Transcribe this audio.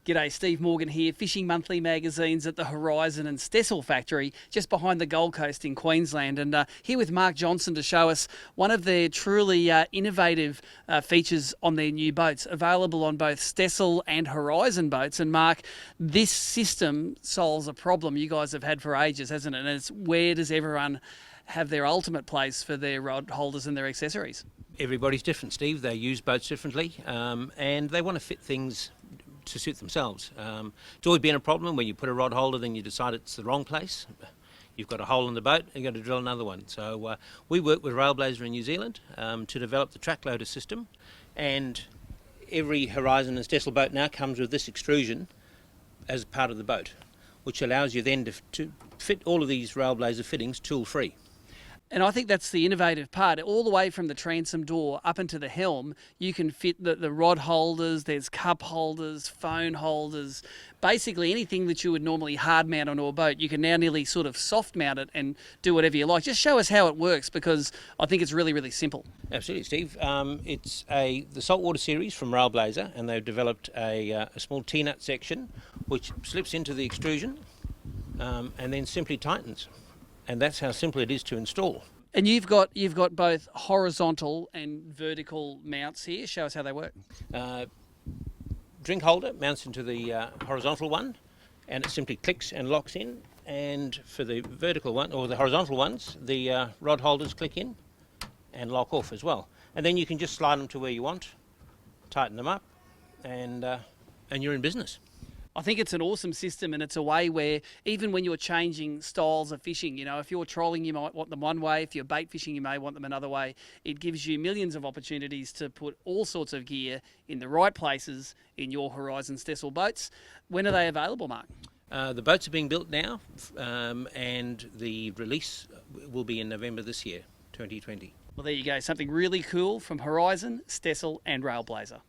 G'day, Steve Morgan here, Fishing Monthly magazines at the Horizon and Stessl factory just behind the Gold Coast in Queensland, and here with Mark Johnson to show us one of their truly innovative features on their new boats, available on both Stessl and Horizon boats. And Mark, this system solves a problem you guys have had for ages, hasn't it? And it's where does everyone have their ultimate place for their rod holders and their accessories? Everybody's different, Steve. They use boats differently, and they want to fit things to suit themselves. It's always been a problem when you put a rod holder, then you decide it's the wrong place. You've got a hole in the boat, and you've got to drill another one. So we work with Railblaza in New Zealand to develop the track loader system, and every Horizon and Stessl boat now comes with this extrusion as part of the boat, which allows you then to fit all of these Railblaza fittings tool-free. And I think that's the innovative part. All the way from the transom door up into the helm, you can fit the rod holders, there's cup holders, phone holders, basically anything that you would normally hard mount onto a boat, you can now nearly sort of soft mount it and do whatever you like. Just show us how it works, because I think it's really, really simple. Absolutely, Steve. It's the saltwater series from Railblaza, and they've developed a small T-nut section which slips into the extrusion and then simply tightens. And that's how simple it is to install. And you've got both horizontal and vertical mounts here. Show us how they work. Drink holder mounts into the horizontal one, and it simply clicks and locks in. And for the vertical one, or the horizontal ones, the rod holders click in and lock off as well. And then you can just slide them to where you want, tighten them up, and you're in business. I think it's an awesome system, and it's a way where even when you're changing styles of fishing, you know, if you're trolling, you might want them one way. If you're bait fishing, you may want them another way. It gives you millions of opportunities to put all sorts of gear in the right places in your Horizon Stessl boats. When are they available, Mark? The boats are being built now, and the release will be in November this year, 2020. Well, there you go. Something really cool from Horizon, Stessl and Railblaza.